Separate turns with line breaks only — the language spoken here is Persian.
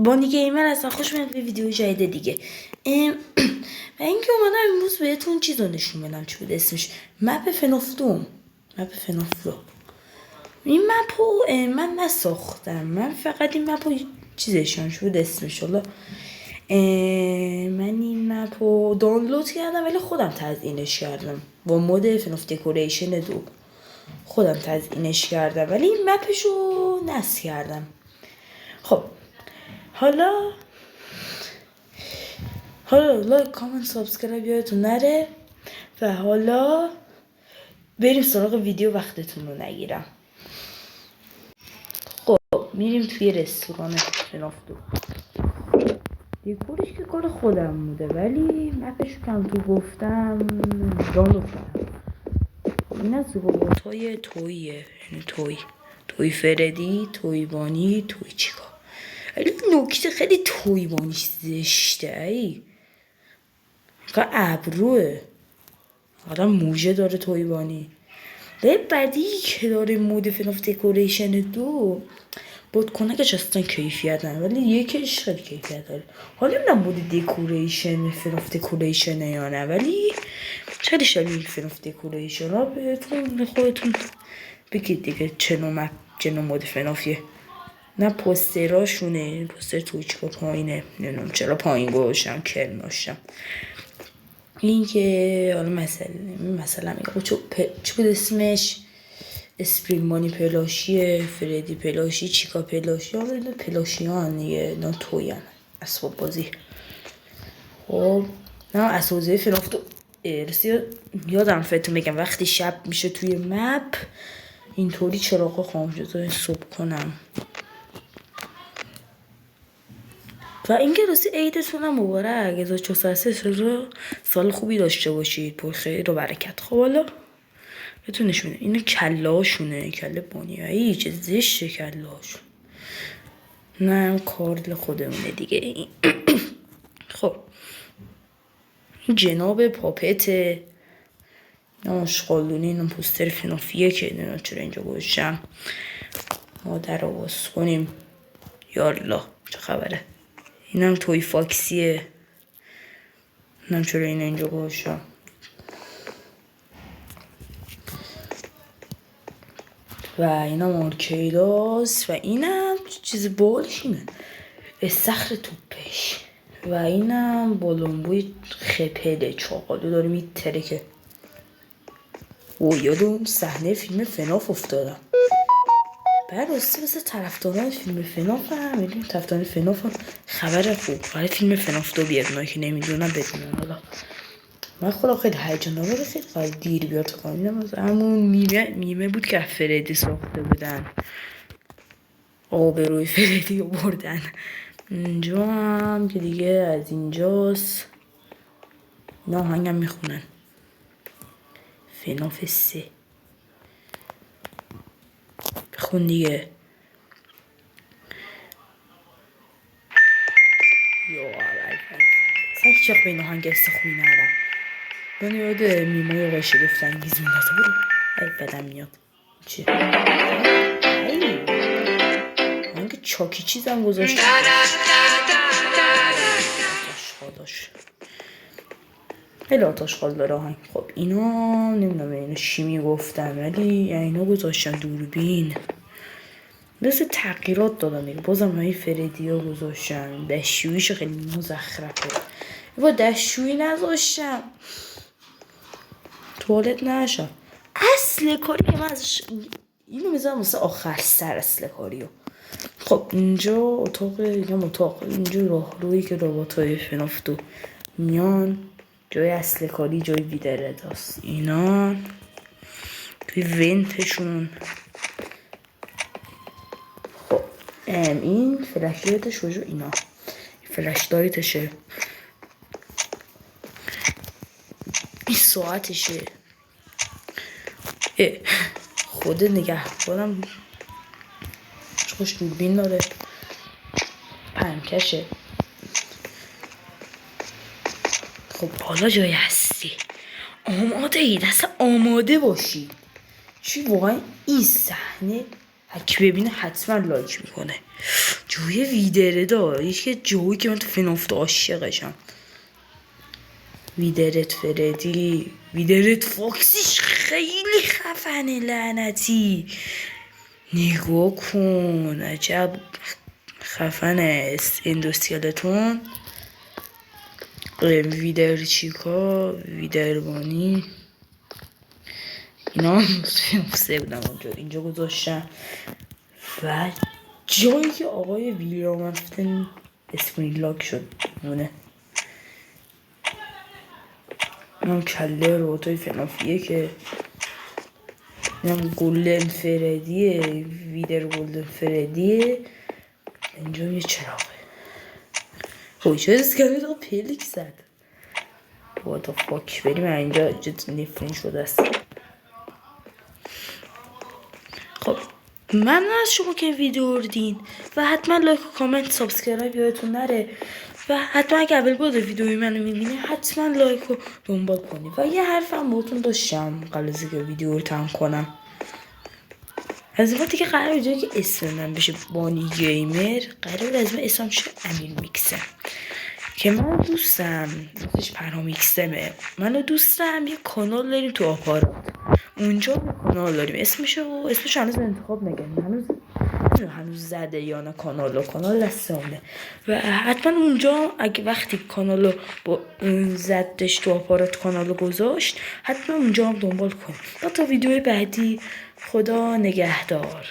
بانی گیمر هستم، خوش اومدید به ویدیو جدید دیگه. و اینکه اومدم امروز بهتون چیز رو نشون بدم. چی بود اسمش؟ مپ فنافتوم. مپ فنافلو. این مپ رو من نساختم، من فقط این مپ رو چیزشان شد اسمش. حالا من این مپ رو دانلود کردم ولی خودم تزیینش کردم با مود فناف دکوریشن 2. خودم تزیینش کردم ولی این مپش رو نصب کردم. خب حالا لایک کامنت سابسکرایب یادتون نره و حالا بریم سراغ ویدیو، وقتتون رو نگیرم. خب میریم توی رستوران فناف 2. دیکورش که کار خودم بوده ولی مپش کم تو گفتم دانلود کردم. این از روبوت‌های توییه، یعنی توی فردی، توی بانی، توی چیکا. ولی نکته خیلی توی بانیش زشته. ای که ابروه آدم موجه داره توی بانی. ده بعدی که داره مود فناف دکوریشن 2 بادکنکش اصلا کیفیت نداره ولی یکش خیلی کیفیت داره. حالا نمیدونم مود دکوریشن فناف دکوریشن یا نه ولی خیلی شبیه فناف دکوریشن ها. بهتون خودتون بگید دیگه چه نوع مود فنافیه. نه پوستراشونه، پوستر توی چیکار پایینه، نمیدونم چرا پایین گوشم کرماشم. این که حالا مثلا میگه چی بود اسمش؟ اسپرینگ مانی پلاشیه، فردی پلاشی، چیکا پلاشی. حالا اینا پلاشیان دیگه، اینا تویان اسباب بازی. خب نه اساسه فناف تو ارسی یادم فهتون بگم وقتی شب میشه توی مپ اینطوری چراغا خاموش شده صبح کنم. و اینکه راستی عیدتون هم مبارک، 1403 سال خوبی داشته باشید، پر خیر و برکت. خب حالا بهتون نشون میدم اینو کله‌هاشونه، کله بانیایی چه زشته کله‌هاشون. نه کارل خودمونه دیگه. خب جناب پاپت ناشقالونی، اینم پوستر فنافیه که نمیدونم چرا اینجا گذاشتم. مادر رو باز کنیم. یالا چه خبره؟ اینم توی فاکسیه، نمیدونم چرا اینجا گذاشتم. و اینم آرکیداست و اینم چیز بالشینه استخر توپش. و اینم بالونبوی خپله چاقالو داره میترکه. یادم صحنه فیلم فناف افتادم. بعد راستی واسه طرفداران فیلم فناف هم میدونم، طرفداران فناف هم خبر خوب برای فیلم فناف 2 بیاد. اونایی که نمیدونم بدونن. حالا من خودم خیلی هیجان داره، خیلی دیر بیاد خواهیدم از همون میمه بود که فردی ساخته بودن، آبروی فردی رو بردن. اینجا هم که دیگه از اینجاست اینا آهنگم میخونن. فناف 3 بخون دیگه. اصلا هیچ وقت به این آهنگ خوبی نرم. من یاد میمای آقای شگفت انگیز میندازه. برو ای بدم میاد. چه آهنگ چاکی چیزم گذاشته آتاشخالاش خیلی آتاشخال داره آهنگ. خب اینا نمیدونم اینو چی میگفتن ولی اینا گذاشتن دوربین مثل تغییرات دادن دیگه. بازم همین فردی ها گذاشتن. دستشوییش خیلی مزخرفه با دستشویی نذاشتم توالت نشم. اصل کاری که من ازش اینو میذارم واسه آخر سر اصل کاریو. خب اینجا اتاق اینجا راهرویی که رباتای فناف 2 میان. جای اصل کاری، جای ویدرد هست. اینا توی ونتشون. خب این فلش لایتش وجو اینا فلش لایتشه. این ساعتشه. خود نگهبانم خوش دوربین داره. پنکشه. خب حالا جای هستی آماده ای دست آماده باشی. چی واقعا این صحنه هرکی ببینه حتما لایک میکنه جوی ویدره دار، یکی جویی که من تو فنافت عاشقشم. ویدرت فردی، ویدرت فاکسیش خیلی خفنه لعنتی. نگاه کن عجب خفنه. اندوسکلتون، ویدر چیکا، ویدربانی، اینا سه بودم اونجا. اینجا گذاشتم و جایی که آقای ویلیام افتن اسکرین لاک شد مونه. اینم کله روتای فنافیه که اینم گلدن فردیه، ویدر گلدن فردیه. اینجا یه چراغه. اوه چه اسکرین لاک پلیک زد. باید فاک بریم اینجا جد نفرین شده است. خب ممنون از شما که ویدیو رو دیدین و حتما لایک و کامنت سابسکرایب یادتون نره و حتما اگه اول بار ویدیوی منو میبینی حتما لایک رو دنبال کنید. و یه حرفم بهتون داشتم قبل از اینکه ویدیو رو تمام کنم. از این وقتی که قرار جایی که اسم من بشه بانی گیمر، قرار از من اسمم شه امیر میکسم که من دوستم اسمش پرهام ایکسمه. منو دوستم یه کانال داریم تو آپارات، اونجا کانال داریم اسمش هنوز انتخاب نگردیم، هنوز زده یا نه. کانال دستمونه و حتما اونجا اگه وقتی کانالو با زدش تو آپارات کانالو گذاشت حتما اونجا هم دنبال کنید. تا ویدیو بعدی، خدا نگهدار.